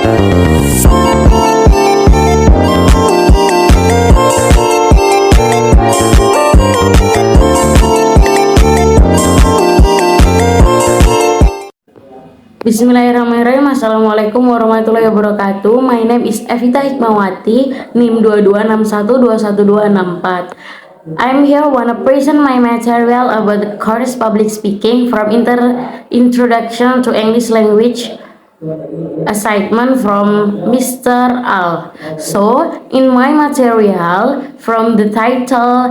Bismillahirrahmanirrahim. Assalamualaikum warahmatullahi wabarakatuh. My name is Evita Hikmawati, NIM 22612124. I'm here wanna present my material about the course public speaking from introduction to English language assignment from Mr. Al. So in my material from the title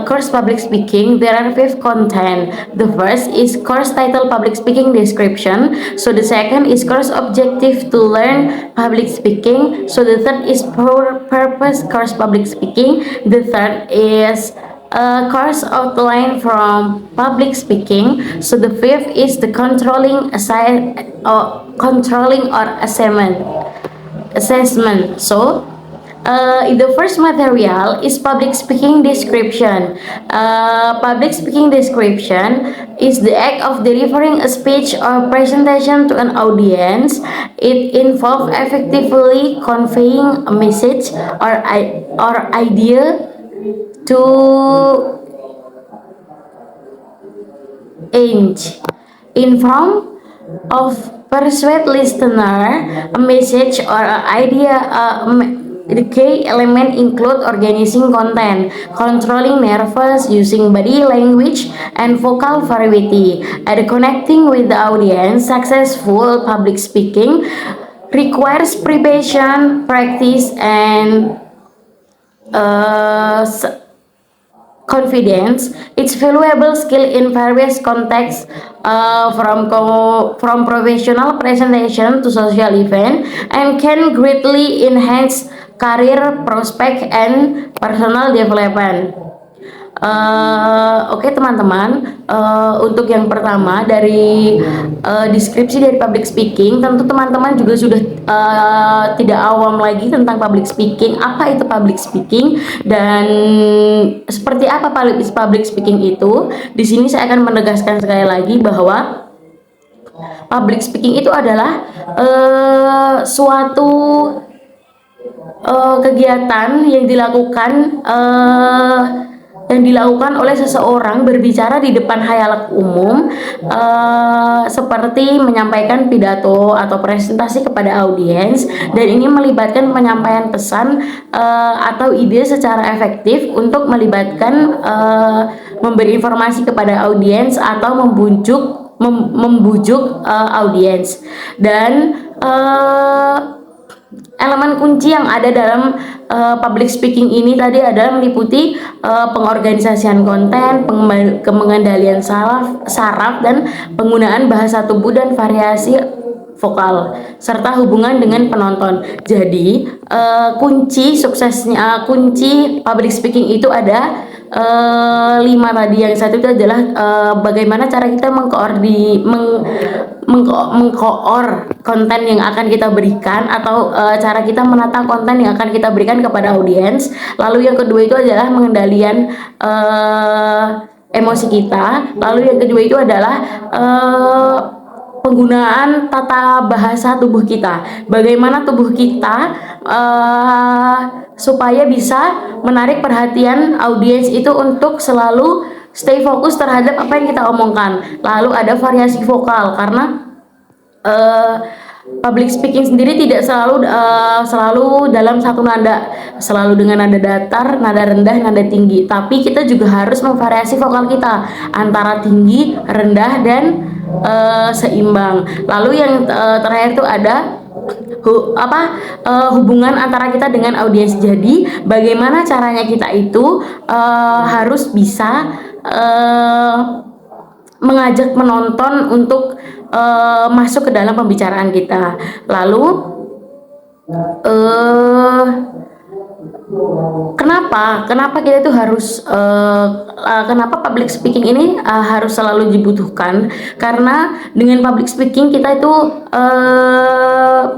course public speaking, there are 5 content. The first is course title public speaking description. So the second is course objective to learn public speaking. So the third is purpose course public speaking. The third is course outline from public speaking. So the fifth is the controlling or assessment. So the first material is public speaking description. Public speaking description is the act of delivering a speech or presentation to an audience. It involves effectively conveying a message or idea to inform of persuade listener a message or idea. The key element include organizing content, controlling nerves, using body language and vocal variety, and connecting with the audience. Successful public speaking requires preparation, practice, and confidence. It's valuable skill in various contexts, from professional presentation to social event, and can greatly enhance career prospect and personal development. Oke, teman-teman, untuk yang pertama dari deskripsi dari public speaking, tentu teman-teman juga sudah tidak awam lagi tentang public speaking. Apa itu public speaking dan seperti apa public speaking itu? Di sini saya akan menegaskan sekali lagi bahwa public speaking itu adalah suatu kegiatan yang dilakukan oleh seseorang berbicara di depan khalayak umum, seperti menyampaikan pidato atau presentasi kepada audiens, dan ini melibatkan penyampaian pesan atau ide secara efektif untuk melibatkan memberi informasi kepada audiens atau membujuk audiens. Dan elemen kunci yang ada dalam public speaking ini tadi adalah meliputi pengorganisasian konten, pengendalian saraf dan penggunaan bahasa tubuh dan variasi vokal serta hubungan dengan penonton. Jadi kunci public speaking itu ada 5 tadi. Yang satu itu adalah bagaimana cara kita mengkoor konten yang akan kita berikan, atau cara kita menata konten yang akan kita berikan kepada audiens. Lalu yang kedua itu adalah pengendalian emosi kita. Lalu yang kedua itu adalah penggunaan tata bahasa tubuh kita. Bagaimana tubuh kita supaya bisa menarik perhatian audiens itu untuk selalu stay fokus terhadap apa yang kita omongkan. Lalu ada variasi vokal, karena public speaking sendiri tidak selalu dalam satu nada, selalu dengan nada datar, nada rendah, nada tinggi. Tapi kita juga harus memvariasi vokal kita antara tinggi, rendah, dan seimbang. Lalu yang terakhir itu ada hubungan antara kita dengan audiens. Jadi bagaimana caranya kita itu harus bisa mengajak penonton untuk masuk ke dalam pembicaraan kita. Lalu kenapa kita itu harus kenapa public speaking ini harus selalu dibutuhkan? Karena dengan public speaking kita itu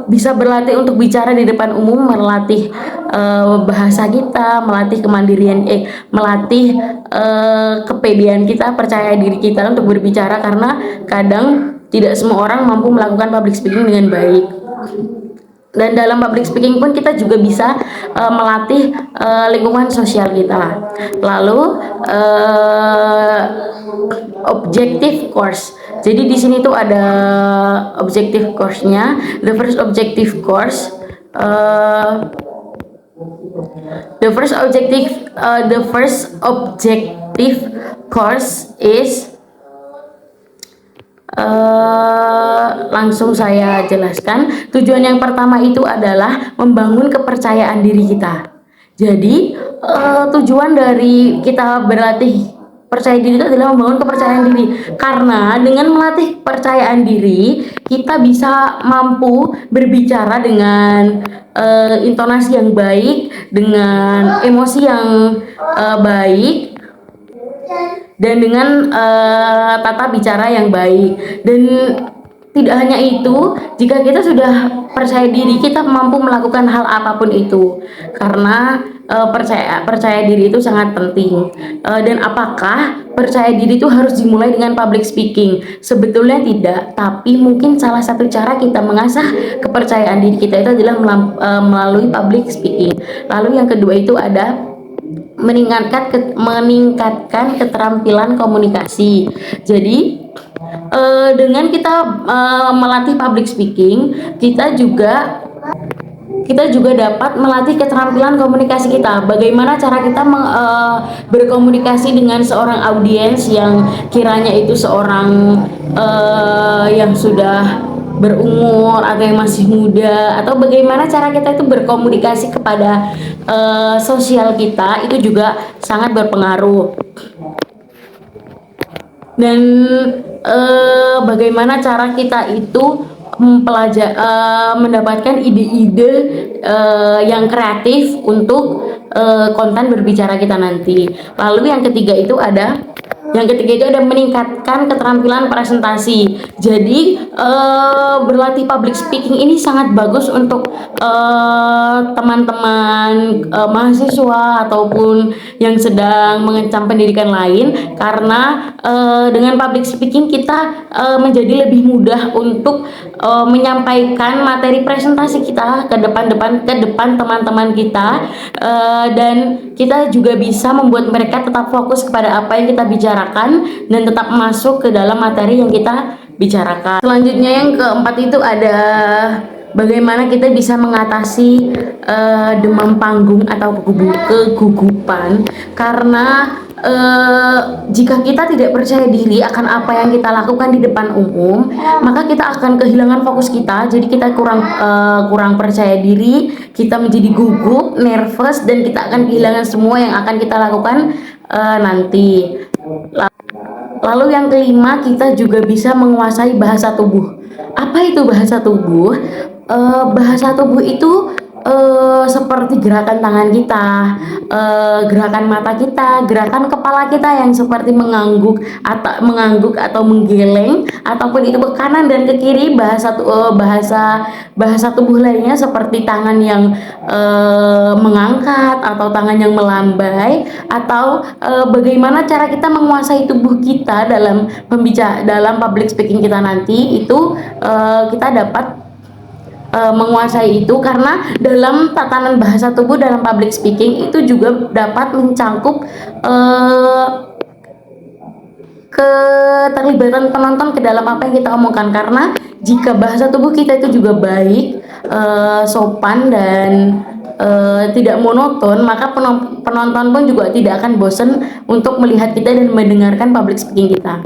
bisa berlatih untuk bicara di depan umum, melatih bahasa kita, melatih kemandirian, melatih kepedean kita, percaya diri kita untuk berbicara, karena kadang tidak semua orang mampu melakukan public speaking dengan baik. Dan dalam public speaking pun kita juga bisa melatih lingkungan sosial kita. Lalu objective course. Jadi di sini tuh ada objective course-nya. The first objective course the first objective course is langsung saya jelaskan. Tujuan yang pertama itu adalah membangun kepercayaan diri kita. Jadi tujuan dari kita berlatih percaya diri itu adalah membangun kepercayaan diri, karena dengan melatih kepercayaan diri kita bisa mampu berbicara dengan intonasi yang baik, dengan emosi yang baik, dan dengan tata bicara yang baik. Dan tidak hanya itu, jika kita sudah percaya diri, kita mampu melakukan hal apapun itu, karena percaya diri itu sangat penting. Dan apakah percaya diri itu harus dimulai dengan public speaking? Sebetulnya tidak, tapi mungkin salah satu cara kita mengasah kepercayaan diri kita itu adalah melalui public speaking. Lalu yang kedua itu ada meningkatkan keterampilan komunikasi. Jadi dengan kita melatih public speaking, kita juga dapat melatih keterampilan komunikasi kita. Bagaimana cara kita berkomunikasi dengan seorang audiens yang kiranya itu seorang yang sudah berumur atau yang masih muda, atau bagaimana cara kita itu berkomunikasi kepada sosial kita, itu juga sangat berpengaruh. Dan bagaimana cara kita itu mendapatkan ide-ide yang kreatif untuk konten berbicara kita nanti. Lalu yang ketiga itu ada meningkatkan keterampilan presentasi. Jadi berlatih public speaking ini sangat bagus untuk teman-teman mahasiswa ataupun yang sedang mengencam pendidikan lain, karena dengan public speaking kita menjadi lebih mudah untuk menyampaikan materi presentasi kita ke depan teman-teman kita, dan kita juga bisa membuat mereka tetap fokus kepada apa yang kita bicarakan dan tetap masuk ke dalam materi yang kita bicarakan. Selanjutnya yang keempat itu ada bagaimana kita bisa mengatasi demam panggung atau kegugupan, karena jika kita tidak percaya diri akan apa yang kita lakukan di depan umum, maka kita akan kehilangan fokus kita. Jadi kita kurang percaya diri, kita menjadi gugup, nervous, dan kita akan kehilangan semua yang akan kita lakukan nanti. Lalu yang kelima, kita juga bisa menguasai bahasa tubuh. Apa itu bahasa tubuh? Bahasa tubuh itu seperti gerakan tangan kita, gerakan mata kita, gerakan kepala kita yang seperti mengangguk atau menggeleng, ataupun itu ke kanan dan ke kiri. Bahasa tubuh lainnya seperti tangan yang mengangkat atau tangan yang melambai, atau bagaimana cara kita menguasai tubuh kita dalam public speaking kita nanti. Itu kita dapat menguasai itu, karena dalam tatanan bahasa tubuh dalam public speaking itu juga dapat mencangkup keterlibatan penonton ke dalam apa yang kita omongkan. Karena jika bahasa tubuh kita itu juga baik, sopan, dan tidak monoton, maka penonton pun juga tidak akan bosan untuk melihat kita dan mendengarkan public speaking kita.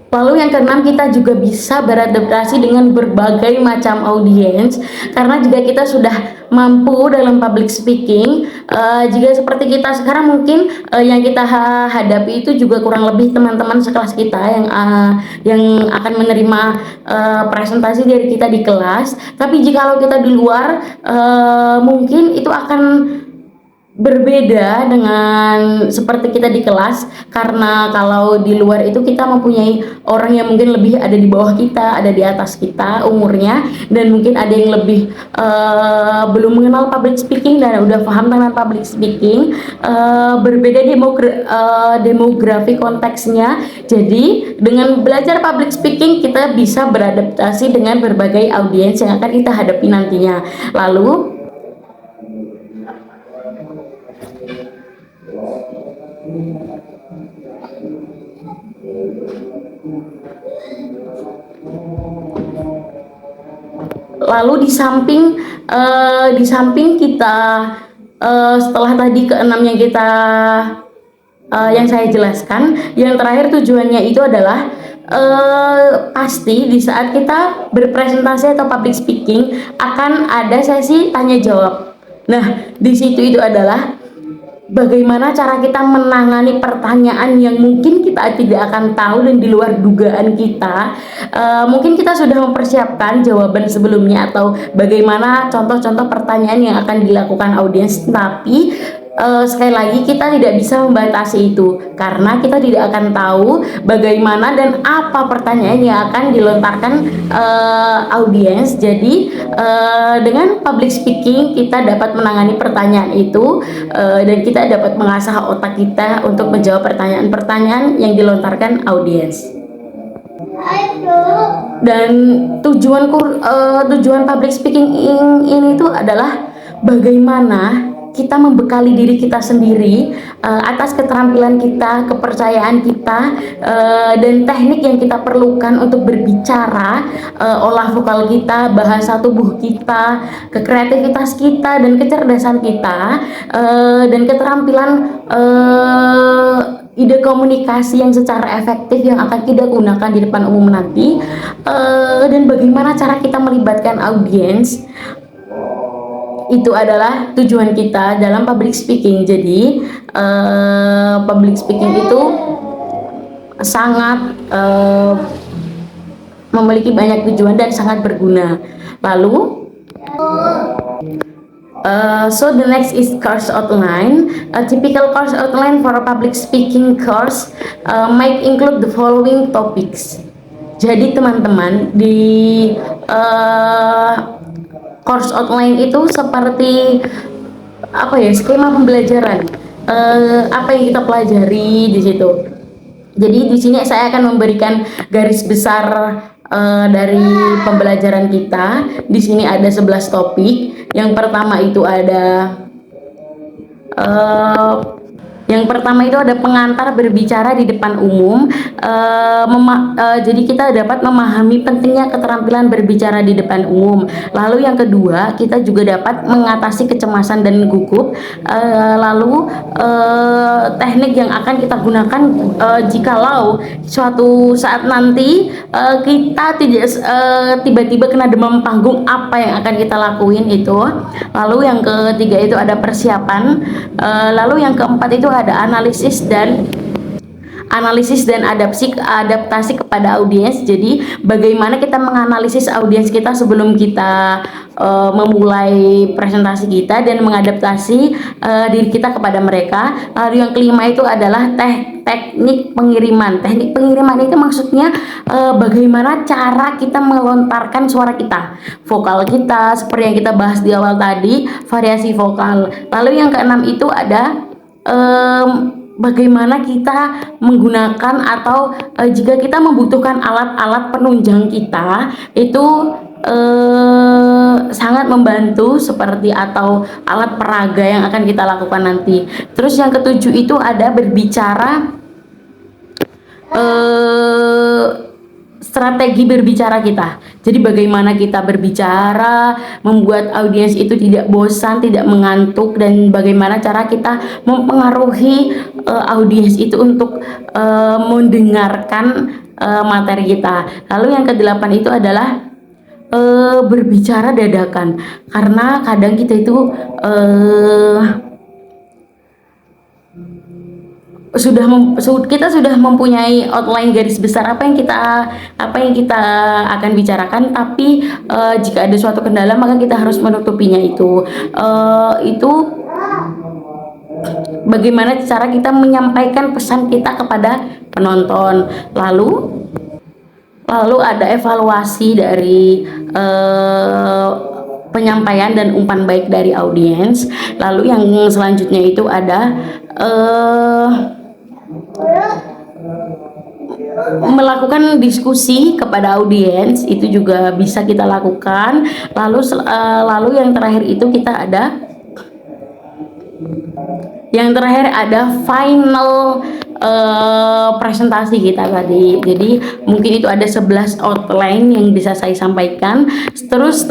Lalu yang keenam, kita juga bisa beradaptasi dengan berbagai macam audiens, karena jika kita sudah mampu dalam public speaking, jika seperti kita sekarang, mungkin yang kita hadapi itu juga kurang lebih teman-teman sekelas kita yang akan menerima presentasi dari kita di kelas. Tapi jika kita di luar, mungkin itu akan berbeda dengan seperti kita di kelas, karena kalau di luar itu kita mempunyai orang yang mungkin lebih ada di bawah kita, ada di atas kita umurnya, dan mungkin ada yang lebih belum mengenal public speaking dan udah paham dengan public speaking. Berbeda demografi konteksnya. Jadi dengan belajar public speaking kita bisa beradaptasi dengan berbagai audiens yang akan kita hadapi nantinya. Lalu di samping kita setelah tadi keenam yang kita yang saya jelaskan, yang terakhir tujuannya itu adalah pasti di saat kita berpresentasi atau public speaking akan ada sesi tanya jawab. Nah, di situ itu adalah bagaimana cara kita menangani pertanyaan yang mungkin kita tidak akan tahu dan di luar dugaan kita. Mungkin kita sudah mempersiapkan jawaban sebelumnya atau bagaimana contoh-contoh pertanyaan yang akan dilakukan audiens, tapi sekali lagi kita tidak bisa membatasi itu karena kita tidak akan tahu bagaimana dan apa pertanyaan yang akan dilontarkan audiens. Jadi dengan public speaking kita dapat menangani pertanyaan itu dan kita dapat mengasah otak kita untuk menjawab pertanyaan-pertanyaan yang dilontarkan audiens. Dan tujuan public speaking ini tuh adalah bagaimana kita membekali diri kita sendiri atas keterampilan kita, kepercayaan kita, dan teknik yang kita perlukan untuk berbicara, olah vokal kita, bahasa tubuh kita, kreativitas kita, dan kecerdasan kita, dan keterampilan ide komunikasi yang secara efektif yang akan kita gunakan di depan umum nanti, dan bagaimana cara kita melibatkan audiens. Itu adalah tujuan kita dalam public speaking. Jadi public speaking itu sangat memiliki banyak tujuan dan sangat berguna. Lalu so the next is course outline. A typical course outline for a public speaking course might include the following topics. Jadi teman-teman, di course outline itu seperti apa ya, skema pembelajaran, apa yang kita pelajari di situ. Jadi di sini saya akan memberikan garis besar dari pembelajaran kita. Di sini ada 11 topik. Yang pertama itu ada pengantar berbicara di depan umum. Jadi kita dapat memahami pentingnya keterampilan berbicara di depan umum. Lalu yang kedua, kita juga dapat mengatasi kecemasan dan gugup. Lalu teknik yang akan kita gunakan jikalau suatu saat nanti kita tidak tiba-tiba kena demam panggung, apa yang akan kita lakuin itu. Lalu yang ketiga itu ada persiapan. Lalu yang keempat itu ada analisis dan adaptasi kepada audiens. Jadi bagaimana kita menganalisis audiens kita sebelum kita memulai presentasi kita dan mengadaptasi diri kita kepada mereka. Lalu yang kelima itu adalah teknik pengiriman. Teknik pengiriman itu maksudnya bagaimana cara kita melontarkan suara kita, vokal kita, seperti yang kita bahas di awal tadi, variasi vokal. Lalu yang keenam itu ada bagaimana kita menggunakan atau jika kita membutuhkan alat-alat penunjang kita itu sangat membantu, seperti atau alat peraga yang akan kita lakukan nanti. Terus yang ketujuh itu ada berbicara, strategi berbicara kita. Jadi bagaimana kita berbicara membuat audiens itu tidak bosan, tidak mengantuk, dan bagaimana cara kita mempengaruhi audiens itu untuk mendengarkan materi kita. Lalu yang kedelapan itu adalah berbicara dadakan, karena kadang kita itu kita sudah mempunyai outline garis besar apa yang kita akan bicarakan, tapi jika ada suatu kendala maka kita harus menutupinya itu bagaimana cara kita menyampaikan pesan kita kepada penonton. Lalu ada evaluasi dari penyampaian dan umpan baik dari audiens. Lalu yang selanjutnya itu ada melakukan diskusi kepada audiens, itu juga bisa kita lakukan. Lalu yang terakhir itu kita ada final presentasi kita tadi. Jadi mungkin itu ada 11 outline yang bisa saya sampaikan. Terus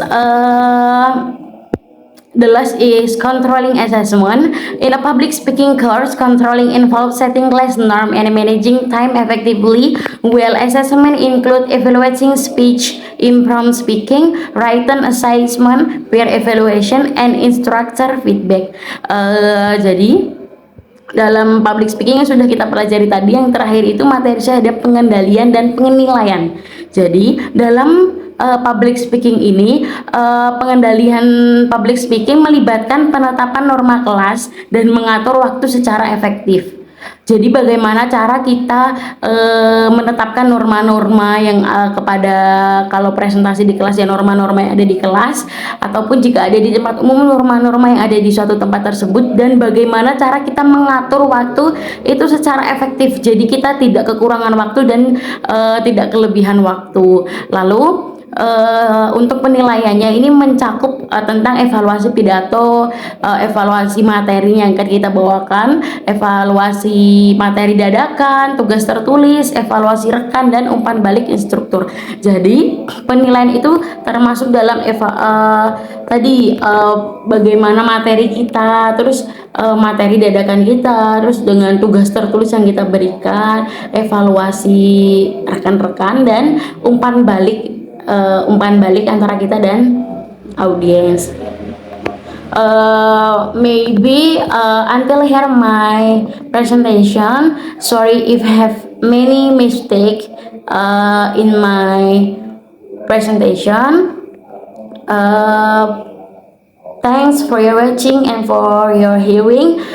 the last is controlling assessment. In a public speaking course, controlling involves setting class norm and managing time effectively. While assessment include evaluating speech, impromptu speaking, written assessment, peer evaluation, and instructor feedback. Jadi dalam public speaking yang sudah kita pelajari tadi, yang terakhir itu materi saya ada pengendalian dan penilaian. Jadi dalam public speaking ini, pengendalian public speaking melibatkan penetapan norma kelas dan mengatur waktu secara efektif. Jadi bagaimana cara kita menetapkan norma-norma yang kepada, kalau presentasi di kelas ya norma-norma yang ada di kelas, ataupun jika ada di tempat umum norma-norma yang ada di suatu tempat tersebut, dan bagaimana cara kita mengatur waktu itu secara efektif. Jadi kita tidak kekurangan waktu dan tidak kelebihan waktu. Lalu untuk penilaiannya ini mencakup tentang evaluasi pidato, evaluasi materi yang akan kita bawakan, evaluasi materi dadakan, tugas tertulis, evaluasi rekan, dan umpan balik instruktur. Jadi penilaian itu termasuk dalam bagaimana materi kita, terus materi dadakan kita, terus dengan tugas tertulis yang kita berikan, evaluasi rekan-rekan, dan umpan balik antara kita dan audiens. Maybe until here my presentation. Sorry if have many mistake in my presentation. Thanks for your watching and for your hearing.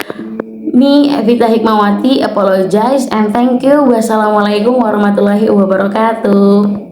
Me, Evita Hikmawati, apologize and thank you. Wassalamualaikum warahmatullahi wabarakatuh.